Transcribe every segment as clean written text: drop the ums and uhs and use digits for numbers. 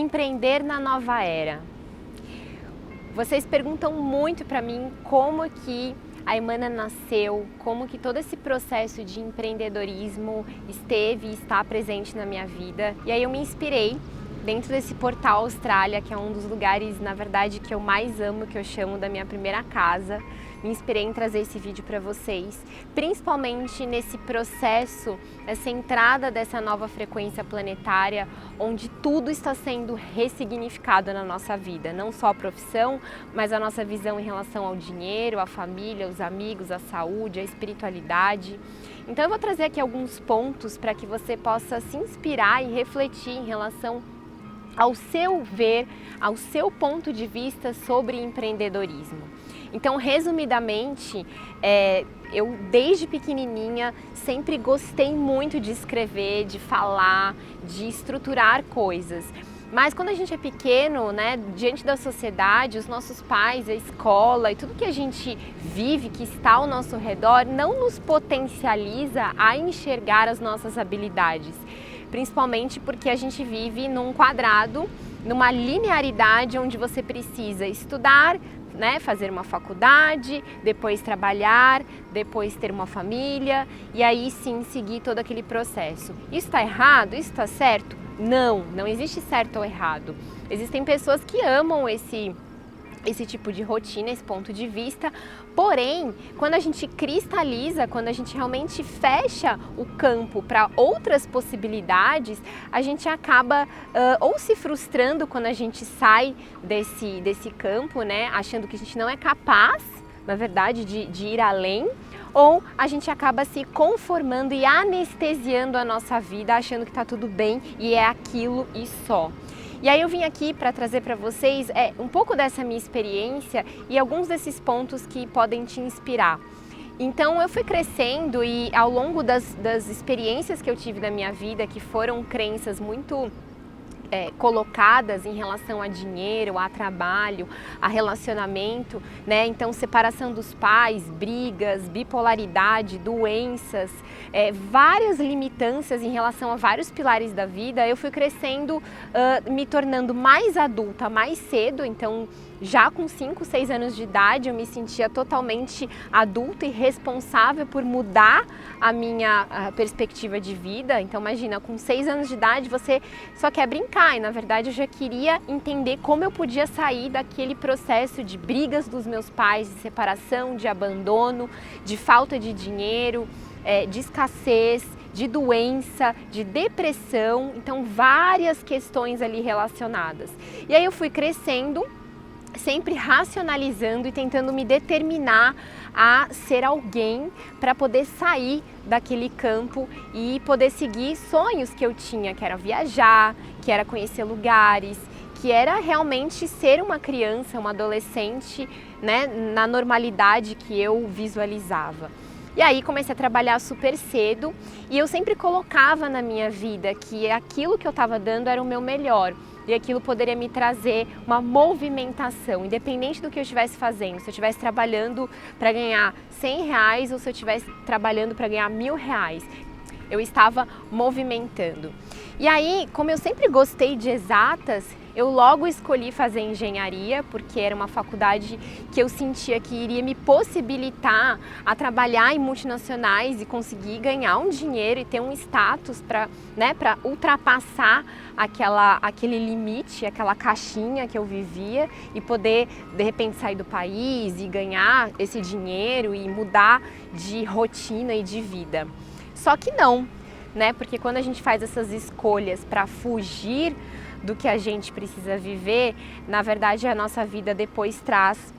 empreender na nova era? Vocês perguntam muito para mim como que a Emana nasceu, como que todo esse processo de empreendedorismo esteve e está presente na minha vida. E aí eu me inspirei dentro desse portal Austrália, que é um dos lugares, na verdade, que eu mais amo, que eu chamo da minha primeira casa. Me inspirei em trazer esse vídeo para vocês, principalmente nesse processo, essa entrada dessa nova frequência planetária, onde tudo está sendo ressignificado na nossa vida, não só a profissão, mas a nossa visão em relação ao dinheiro, à família, os amigos, a saúde, a espiritualidade. Então eu vou trazer aqui alguns pontos para que você possa se inspirar e refletir em relação ao seu ver, ao seu ponto de vista sobre empreendedorismo. Então, resumidamente, eu desde pequenininha sempre gostei muito de escrever, de falar, de estruturar coisas. Mas quando a gente é pequeno, né, diante da sociedade, os nossos pais, a escola e tudo que a gente vive, que está ao nosso redor, não nos potencializa a enxergar as nossas habilidades. Principalmente porque a gente vive num quadrado, numa linearidade onde você precisa estudar, né, fazer uma faculdade, depois trabalhar, depois ter uma família e aí sim seguir todo aquele processo. Isso está errado? Isso está certo? Não existe certo ou errado. Existem pessoas que amam esse tipo de rotina, esse ponto de vista, porém, quando a gente cristaliza, quando a gente realmente fecha o campo para outras possibilidades, a gente acaba ou se frustrando quando a gente sai desse campo, né, achando que a gente não é capaz, na verdade, de ir além, ou a gente acaba se conformando e anestesiando a nossa vida, achando que está tudo bem e é aquilo e só. E aí eu vim aqui para trazer para vocês um pouco dessa minha experiência e alguns desses pontos que podem te inspirar. Então eu fui crescendo e ao longo das experiências que eu tive na minha vida, que foram crenças muito colocadas em relação a dinheiro, a trabalho, a relacionamento, né? Então separação dos pais, brigas, bipolaridade, doenças, várias limitâncias em relação a vários pilares da vida. Eu fui crescendo, me tornando mais adulta mais cedo, então já com 5, 6 anos de idade eu me sentia totalmente adulta e responsável por mudar a minha perspectiva de vida. Então imagina, com 6 anos de idade você só quer brincar e na verdade eu já queria entender como eu podia sair daquele processo de brigas dos meus pais, de separação, de abandono, de falta de dinheiro, de escassez, de doença, de depressão, então várias questões ali relacionadas. E aí eu fui crescendo, sempre racionalizando e tentando me determinar a ser alguém para poder sair daquele campo e poder seguir sonhos que eu tinha, que era viajar, que era conhecer lugares, que era realmente ser uma criança, uma adolescente, né, na normalidade que eu visualizava. E aí comecei a trabalhar super cedo e eu sempre colocava na minha vida que aquilo que eu estava dando era o meu melhor. E aquilo poderia me trazer uma movimentação, independente do que eu estivesse fazendo. Se eu estivesse trabalhando para ganhar R$100 ou se eu estivesse trabalhando para ganhar R$1.000, eu estava movimentando. E aí, como eu sempre gostei de exatas, eu logo escolhi fazer engenharia, porque era uma faculdade que eu sentia que iria me possibilitar a trabalhar em multinacionais e conseguir ganhar um dinheiro e ter um status para, né, para ultrapassar aquele limite, aquela caixinha que eu vivia e poder, de repente, sair do país e ganhar esse dinheiro e mudar de rotina e de vida. Só que não, né? Porque quando a gente faz essas escolhas para fugir do que a gente precisa viver, na verdade a nossa vida depois traz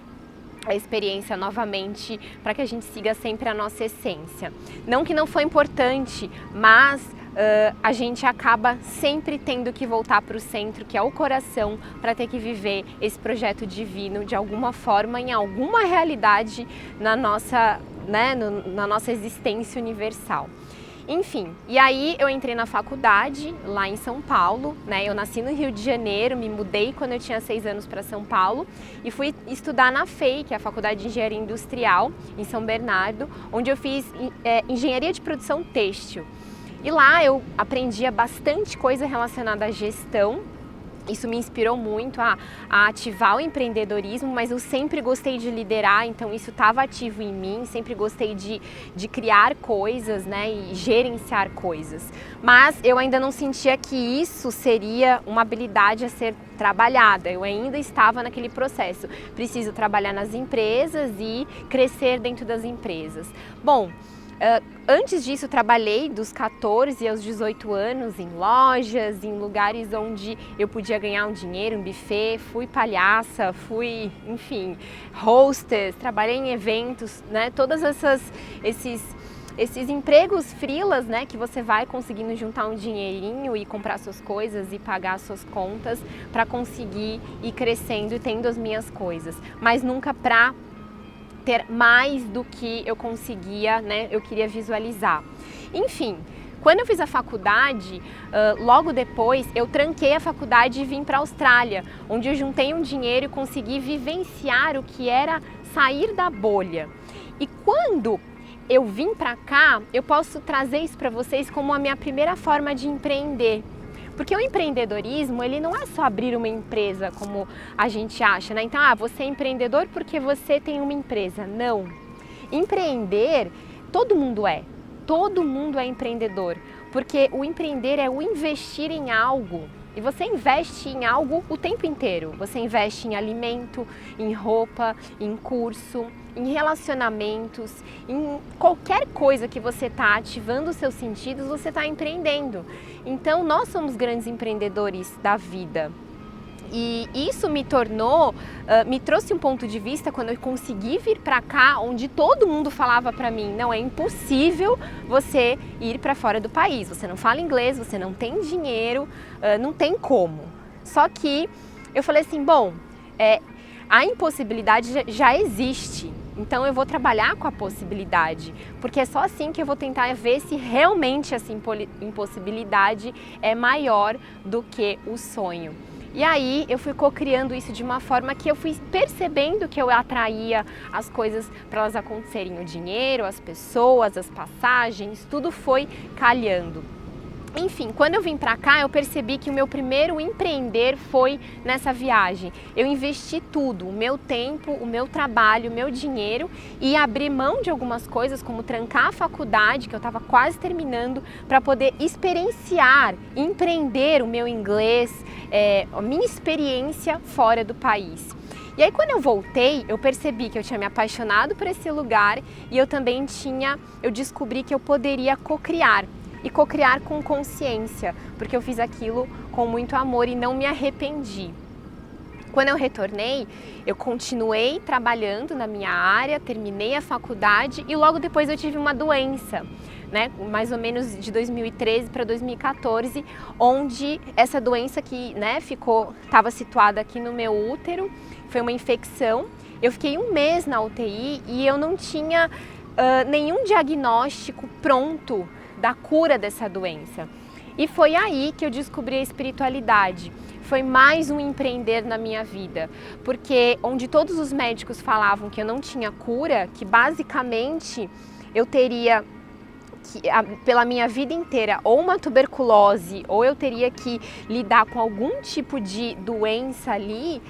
a experiência novamente para que a gente siga sempre a nossa essência. Não que não foi importante, mas a gente acaba sempre tendo que voltar para o centro, que é o coração, para ter que viver esse projeto divino de alguma forma, em alguma realidade na nossa, né, na nossa existência universal. Enfim, e aí eu entrei na faculdade lá em São Paulo, né? Eu nasci no Rio de Janeiro, me mudei quando eu tinha 6 anos para São Paulo e fui estudar na FEI, que é a Faculdade de Engenharia Industrial, em São Bernardo, onde eu fiz Engenharia de Produção Têxtil. E lá eu aprendia bastante coisa relacionada à gestão Isso me inspirou muito a ativar o empreendedorismo, mas eu sempre gostei de liderar, então isso estava ativo em mim, sempre gostei de criar coisas, né, e gerenciar coisas. Mas eu ainda não sentia que isso seria uma habilidade a ser trabalhada, eu ainda estava naquele processo. Preciso trabalhar nas empresas e crescer dentro das empresas. Bom, antes disso, trabalhei dos 14 aos 18 anos em lojas, em lugares onde eu podia ganhar um dinheiro, um buffet, fui palhaça, fui, enfim, hostess, trabalhei em eventos, né? Todos esses empregos freelas, né, que você vai conseguindo juntar um dinheirinho e comprar suas coisas e pagar suas contas para conseguir ir crescendo e tendo as minhas coisas, mas nunca para ter mais do que eu conseguia, né, eu queria visualizar. Enfim, quando eu fiz a faculdade, logo depois eu tranquei a faculdade e vim para a Austrália, onde eu juntei um dinheiro e consegui vivenciar o que era sair da bolha. E quando eu vim para cá, eu posso trazer isso para vocês como a minha primeira forma de empreender. Porque o empreendedorismo, ele não é só abrir uma empresa, como a gente acha, né? Então, você é empreendedor porque você tem uma empresa. Não. Empreender, todo mundo é. Todo mundo é empreendedor. Porque o empreender é o investir em algo. E você investe em algo o tempo inteiro. Você investe em alimento, em roupa, em curso, em relacionamentos, em qualquer coisa que você está ativando os seus sentidos, você está empreendendo. Então, nós somos grandes empreendedores da vida. E isso me trouxe um ponto de vista quando eu consegui vir para cá, onde todo mundo falava para mim, não, é impossível você ir para fora do país, você não fala inglês, você não tem dinheiro, não tem como. Só que eu falei assim, bom, a impossibilidade já existe, então eu vou trabalhar com a possibilidade, porque é só assim que eu vou tentar ver se realmente essa impossibilidade é maior do que o sonho. E aí eu fui co-criando isso de uma forma que eu fui percebendo que eu atraía as coisas para elas acontecerem, o dinheiro, as pessoas, as passagens, tudo foi calhando. Enfim, quando eu vim para cá, eu percebi que o meu primeiro empreender foi nessa viagem. Eu investi tudo, o meu tempo, o meu trabalho, o meu dinheiro e abri mão de algumas coisas, como trancar a faculdade, que eu estava quase terminando, para poder experienciar, empreender o meu inglês, a minha experiência fora do país. E aí quando eu voltei, eu percebi que eu tinha me apaixonado por esse lugar e eu também eu descobri que eu poderia co-criar. E co-criar com consciência, porque eu fiz aquilo com muito amor e não me arrependi. Quando eu retornei, eu continuei trabalhando na minha área, terminei a faculdade e logo depois eu tive uma doença, né? Mais ou menos de 2013 para 2014, onde essa doença que, né, estava situada aqui no meu útero, foi uma infecção. Eu fiquei um mês na UTI e eu não tinha nenhum diagnóstico pronto da cura dessa doença. E foi aí que eu descobri a espiritualidade. Foi mais um empreender na minha vida, porque onde todos os médicos falavam que eu não tinha cura, que basicamente eu teria pela minha vida inteira ou uma tuberculose ou eu teria que lidar com algum tipo de doença ali,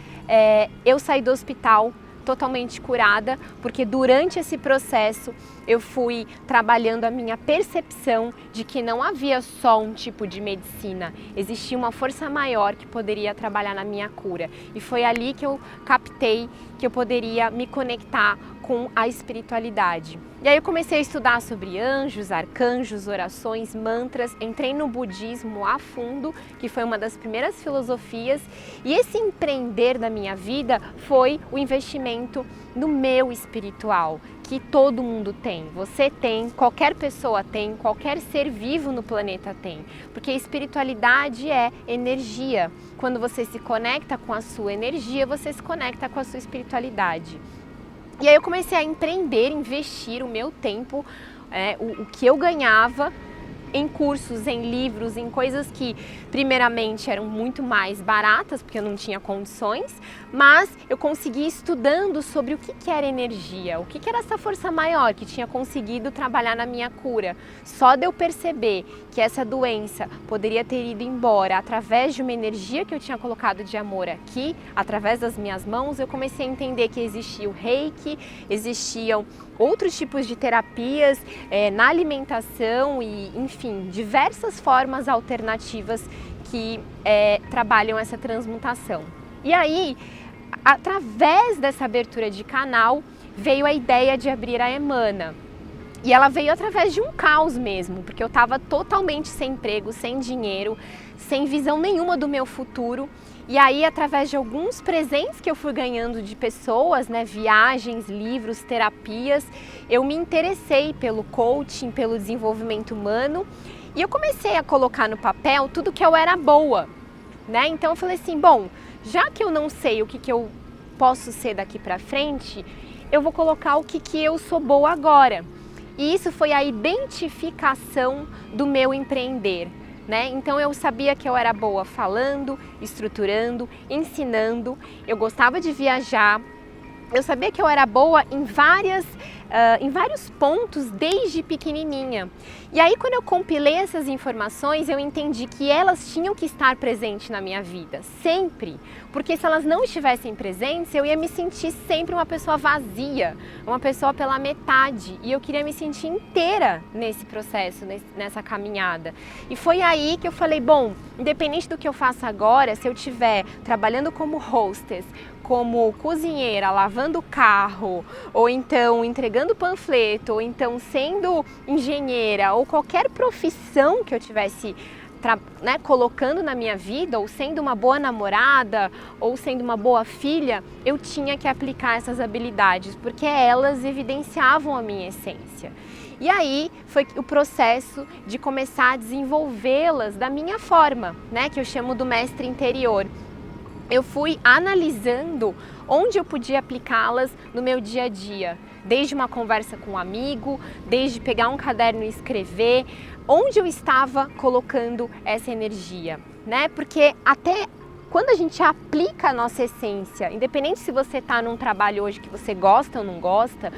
eu saí do hospital totalmente curada, porque durante esse processo eu fui trabalhando a minha percepção de que não havia só um tipo de medicina, existia uma força maior que poderia trabalhar na minha cura. E foi ali que eu captei que eu poderia me conectar com a espiritualidade. E aí eu comecei a estudar sobre anjos, arcanjos, orações, mantras, entrei no budismo a fundo, que foi uma das primeiras filosofias, e esse empreender da minha vida foi o investimento no meu espiritual, que todo mundo tem, você tem, qualquer pessoa tem, qualquer ser vivo no planeta tem, porque a espiritualidade é energia. Quando você se conecta com a sua energia, você se conecta com a sua espiritualidade. E aí eu comecei a empreender, investir o meu tempo, o que eu ganhava em cursos, em livros, em coisas que primeiramente eram muito mais baratas, porque eu não tinha condições, mas eu consegui estudando sobre o que era energia, o que era essa força maior que tinha conseguido trabalhar na minha cura. Só de eu perceber que essa doença poderia ter ido embora através de uma energia que eu tinha colocado de amor aqui, através das minhas mãos, eu comecei a entender que existia o Reiki, existiam outros tipos de terapias na alimentação e, enfim, diversas formas alternativas que trabalham essa transmutação. E aí, através dessa abertura de canal, veio a ideia de abrir a Emana. E ela veio através de um caos mesmo, porque eu estava totalmente sem emprego, sem dinheiro, sem visão nenhuma do meu futuro. E aí, através de alguns presentes que eu fui ganhando de pessoas, né, viagens, livros, terapias, eu me interessei pelo coaching, pelo desenvolvimento humano e eu comecei a colocar no papel tudo que eu era boa, né? Então eu falei assim, bom, já que eu não sei o que eu posso ser daqui para frente, eu vou colocar o que eu sou boa agora. E isso foi a identificação do meu empreender. Né? Então eu sabia que eu era boa falando, estruturando, ensinando, eu gostava de viajar, eu sabia que eu era boa em vários pontos desde pequenininha. E aí quando eu compilei essas informações, eu entendi que elas tinham que estar presentes na minha vida, sempre. Porque se elas não estivessem presentes, eu ia me sentir sempre uma pessoa vazia, uma pessoa pela metade. E eu queria me sentir inteira nesse processo, nessa caminhada. E foi aí que eu falei, bom, independente do que eu faça agora, se eu estiver trabalhando como hostess, como cozinheira, lavando carro, ou então entregando panfleto, ou então sendo engenheira, ou qualquer profissão que eu tivesse colocando na minha vida, ou sendo uma boa namorada, ou sendo uma boa filha, eu tinha que aplicar essas habilidades, porque elas evidenciavam a minha essência. E aí foi o processo de começar a desenvolvê-las da minha forma, né, que eu chamo do mestre interior. Eu fui analisando onde eu podia aplicá-las no meu dia a dia, desde uma conversa com um amigo, desde pegar um caderno e escrever, onde eu estava colocando essa energia, né? Porque até quando a gente aplica a nossa essência, independente se você está num trabalho hoje que você gosta ou não gosta,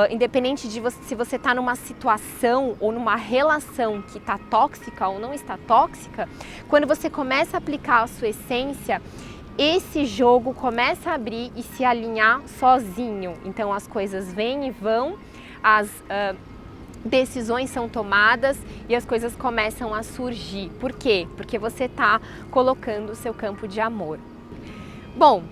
independente de se você está numa situação ou numa relação que está tóxica ou não está tóxica, quando você começa a aplicar a sua essência, esse jogo começa a abrir e se alinhar sozinho. Então as coisas vêm e vão, as decisões são tomadas e as coisas começam a surgir. Por quê? Porque você está colocando o seu campo de amor. Bom,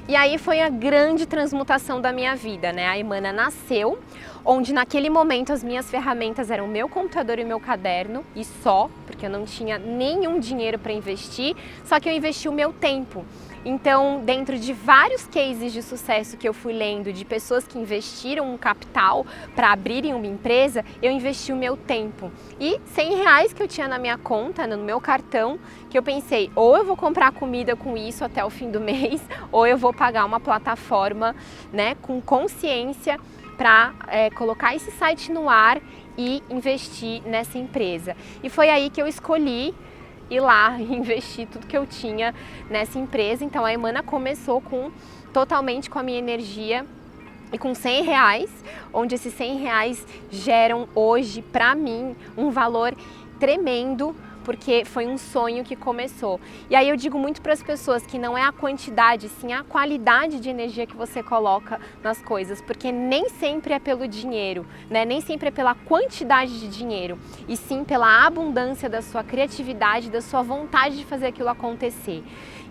e aí foi a grande transmutação da minha vida, né? A Emana nasceu, onde naquele momento as minhas ferramentas eram o meu computador e meu caderno, e só, porque eu não tinha nenhum dinheiro para investir, só que eu investi o meu tempo. Então, dentro de vários cases de sucesso que eu fui lendo, de pessoas que investiram um capital para abrirem uma empresa, eu investi o meu tempo. E R$100 que eu tinha na minha conta, no meu cartão, que eu pensei, ou eu vou comprar comida com isso até o fim do mês, ou eu vou pagar uma plataforma, né, com consciência para colocar esse site no ar e investir nessa empresa. E foi aí que eu escolhi ir lá e investir tudo que eu tinha nessa empresa. Então a Emana começou totalmente com a minha energia e com R$100, onde esses R$100 geram hoje para mim um valor tremendo, porque foi um sonho que começou. E aí eu digo muito para as pessoas que não é a quantidade, sim a qualidade de energia que você coloca nas coisas, porque nem sempre é pelo dinheiro, né? Nem sempre é pela quantidade de dinheiro, e sim pela abundância da sua criatividade, da sua vontade de fazer aquilo acontecer.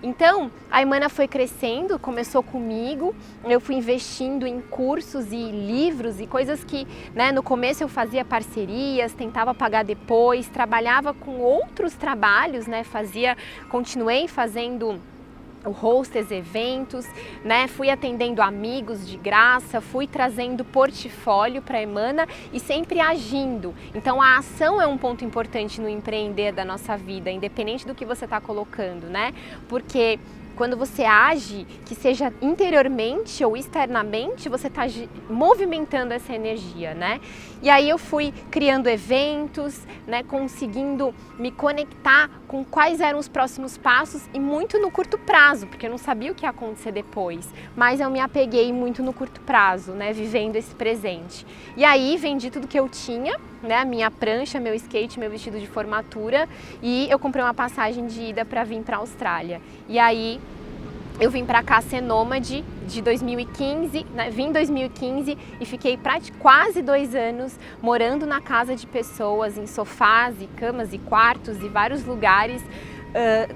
Então, a Emana foi crescendo, começou comigo, eu fui investindo em cursos e livros e coisas que, né, no começo eu fazia parcerias, tentava pagar depois, trabalhava com outros trabalhos, né, continuei fazendo o hostess, eventos, né? Fui atendendo amigos de graça, fui trazendo portfólio para a Emana e sempre agindo. Então a ação é um ponto importante no empreender da nossa vida, independente do que você está colocando, né? Porque quando você age, que seja interiormente ou externamente, você está movimentando essa energia, né? E aí eu fui criando eventos, né, conseguindo me conectar com quais eram os próximos passos e muito no curto prazo, porque eu não sabia o que ia acontecer depois, mas eu me apeguei muito no curto prazo, né, vivendo esse presente. E aí vendi tudo que eu tinha, né, a minha prancha, meu skate, meu vestido de formatura, e eu comprei uma passagem de ida para vir para a Austrália. E aí eu vim para cá ser nômade de 2015, né? Vim em 2015 e fiquei quase 2 anos morando na casa de pessoas, em sofás e camas e quartos e vários lugares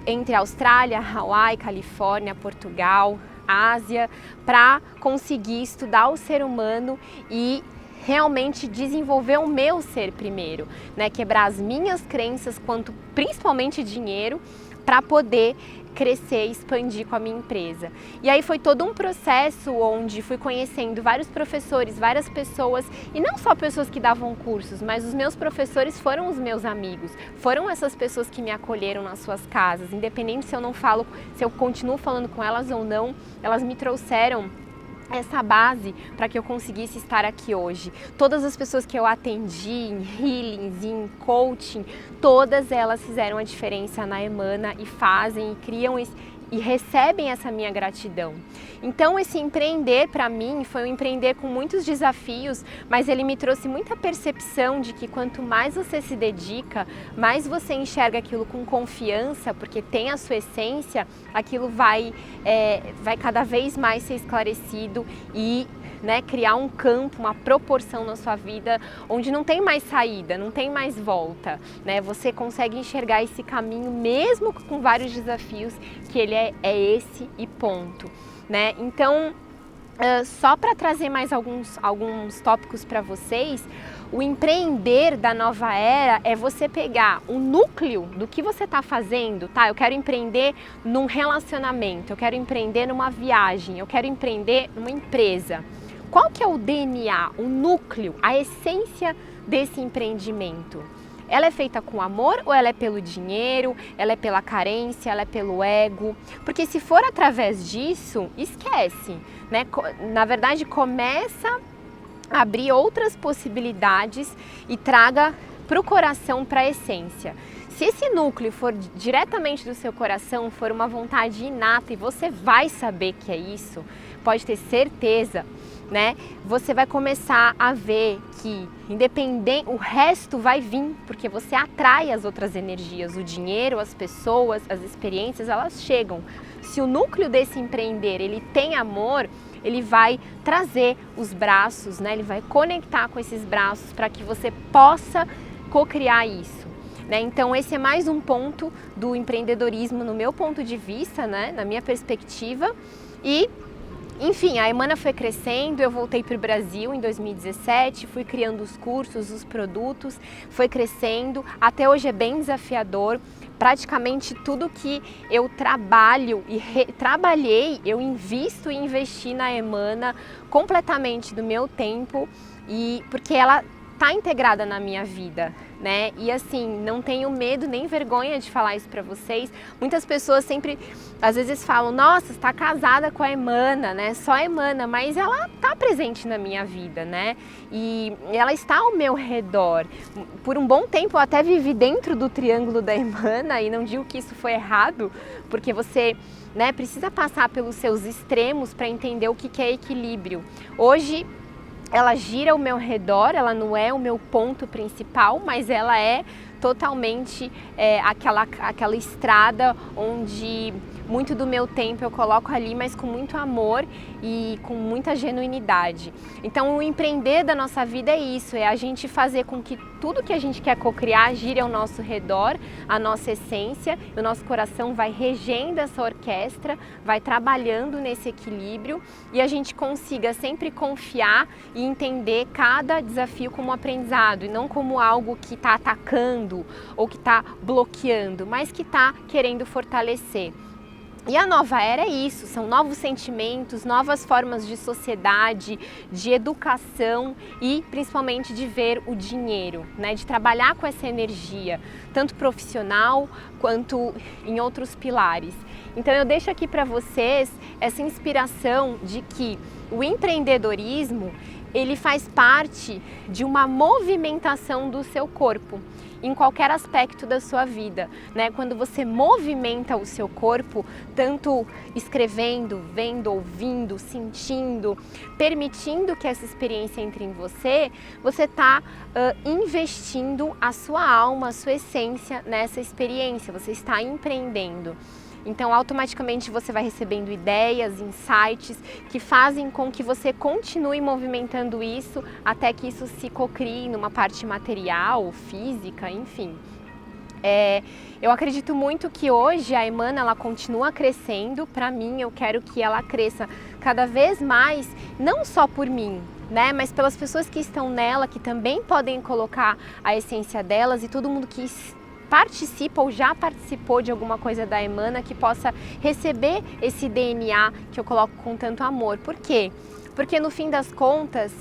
entre Austrália, Hawaii, Califórnia, Portugal, Ásia, para conseguir estudar o ser humano e realmente desenvolver o meu ser primeiro, né? Quebrar as minhas crenças quanto principalmente dinheiro, para poder crescer e expandir com a minha empresa. E aí foi todo um processo onde fui conhecendo vários professores, várias pessoas, e não só pessoas que davam cursos, mas os meus professores foram os meus amigos, foram essas pessoas que me acolheram nas suas casas, independente se eu não falo, se eu continuo falando com elas ou não, elas me trouxeram essa base para que eu conseguisse estar aqui hoje. Todas as pessoas que eu atendi em healings, em coaching, todas elas fizeram a diferença na Emana e fazem e criam e recebem essa minha gratidão. Então esse empreender para mim foi um empreender com muitos desafios, mas ele me trouxe muita percepção de que quanto mais você se dedica, mais você enxerga aquilo com confiança, porque tem a sua essência, aquilo vai cada vez mais ser esclarecido e, né, criar um campo, uma proporção na sua vida onde não tem mais saída, não tem mais volta, né? Você consegue enxergar esse caminho mesmo com vários desafios, que ele é esse e ponto, né? Então, só para trazer mais alguns tópicos para vocês, o empreender da nova era é você pegar o núcleo do que você está fazendo, tá? Eu quero empreender num relacionamento, eu quero empreender numa viagem, eu quero empreender numa empresa. Qual que é o DNA, o núcleo, a essência desse empreendimento? Ela é feita com amor ou ela é pelo dinheiro, ela é pela carência, ela é pelo ego? Porque se for através disso, esquece, né? Na verdade, começa a abrir outras possibilidades e traga para o coração, para a essência. Se esse núcleo for diretamente do seu coração, for uma vontade inata e você vai saber que é isso, pode ter certeza, né? Você vai começar a ver que independente, o resto vai vir, porque você atrai as outras energias, o dinheiro, as pessoas, as experiências, elas chegam. Se o núcleo desse empreender, ele tem amor, ele vai trazer os braços, né? Ele vai conectar com esses braços para que você possa co-criar isso, né? Então esse é mais um ponto do empreendedorismo no meu ponto de vista, né? Na minha perspectiva. E enfim, a Emana foi crescendo, eu voltei para o Brasil em 2017, fui criando os cursos, os produtos, foi crescendo, até hoje é bem desafiador. Praticamente tudo que eu trabalho e trabalhei, eu invisto e investi na Emana completamente do meu tempo, e porque ela está integrada na minha vida, né? E assim, não tenho medo nem vergonha de falar isso para vocês. Muitas pessoas sempre, às vezes falam, nossa, está casada com a Emana, né? Só a Emana, mas ela está presente na minha vida, né? E ela está ao meu redor. Por um bom tempo eu até vivi dentro do triângulo da Emana, e não digo que isso foi errado, porque você, né, precisa passar pelos seus extremos para entender o que é equilíbrio. Hoje ela gira ao meu redor, ela não é o meu ponto principal, mas ela é totalmente aquela estrada onde muito do meu tempo eu coloco ali, mas com muito amor e com muita genuinidade. Então o empreender da nossa vida é isso, é a gente fazer com que tudo que a gente quer co-criar gire ao nosso redor, a nossa essência, o nosso coração vai regendo essa orquestra, vai trabalhando nesse equilíbrio e a gente consiga sempre confiar e entender cada desafio como aprendizado e não como algo que está atacando ou que está bloqueando, mas que está querendo fortalecer. E a nova era é isso, são novos sentimentos, novas formas de sociedade, de educação e principalmente de ver o dinheiro, né? De trabalhar com essa energia, tanto profissional quanto em outros pilares. Então eu deixo aqui para vocês essa inspiração de que o empreendedorismo, ele faz parte de uma movimentação do seu corpo em qualquer aspecto da sua vida, né? Quando você movimenta o seu corpo, tanto escrevendo, vendo, ouvindo, sentindo, permitindo que essa experiência entre em você, você está investindo a sua alma, a sua essência nessa experiência, você está empreendendo. Então, automaticamente você vai recebendo ideias, insights que fazem com que você continue movimentando isso até que isso se cocrie numa parte material, física, enfim. Eu acredito muito que hoje a Emana ela continua crescendo. Para mim, eu quero que ela cresça cada vez mais, não só por mim, né, mas pelas pessoas que estão nela, que também podem colocar a essência delas e todo mundo que participa ou já participou de alguma coisa da Emana que possa receber esse DNA que eu coloco com tanto amor. Por quê? Porque no fim das contas,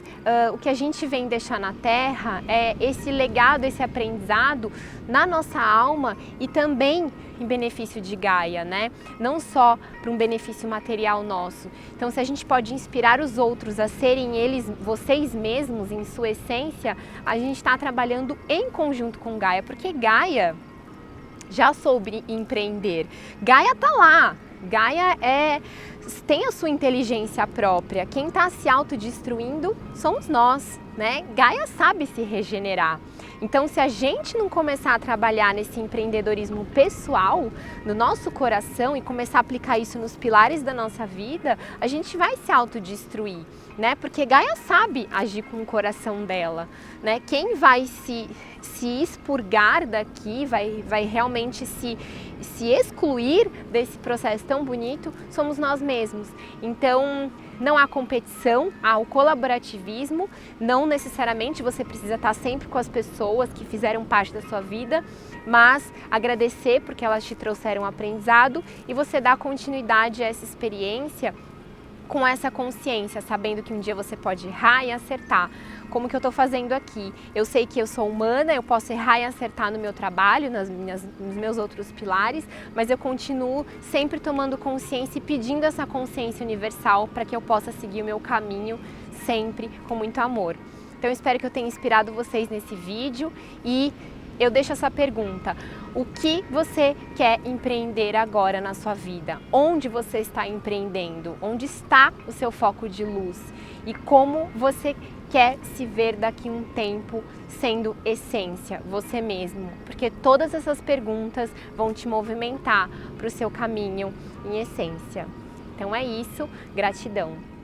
o que a gente vem deixar na Terra é esse legado, esse aprendizado na nossa alma e também em benefício de Gaia, né? Não só para um benefício material nosso. Então, se a gente pode inspirar os outros a serem eles, vocês mesmos, em sua essência, a gente está trabalhando em conjunto com Gaia, porque Gaia já soube empreender. Gaia tá lá. Gaia tem a sua inteligência própria. Quem está se autodestruindo somos nós, né? Gaia sabe se regenerar. Então, se a gente não começar a trabalhar nesse empreendedorismo pessoal, no nosso coração e começar a aplicar isso nos pilares da nossa vida, a gente vai se autodestruir, né? Porque Gaia sabe agir com o coração dela, né? Quem vai se expurgar daqui, vai realmente se excluir desse processo tão bonito, somos nós mesmos. Então, não há competição, há o colaborativismo, não necessariamente você precisa estar sempre com as pessoas que fizeram parte da sua vida, mas agradecer porque elas te trouxeram aprendizado e você dá continuidade a essa experiência com essa consciência, sabendo que um dia você pode errar e acertar, como que eu estou fazendo aqui. Eu sei que eu sou humana, eu posso errar e acertar no meu trabalho, nos meus outros pilares, mas eu continuo sempre tomando consciência e pedindo essa consciência universal para que eu possa seguir o meu caminho sempre com muito amor. Então eu espero que eu tenha inspirado vocês nesse vídeo e eu deixo essa pergunta: o que você quer empreender agora na sua vida? Onde você está empreendendo? Onde está o seu foco de luz? E como você quer se ver daqui a um tempo sendo essência, você mesmo? Porque todas essas perguntas vão te movimentar para o seu caminho em essência. Então é isso, gratidão!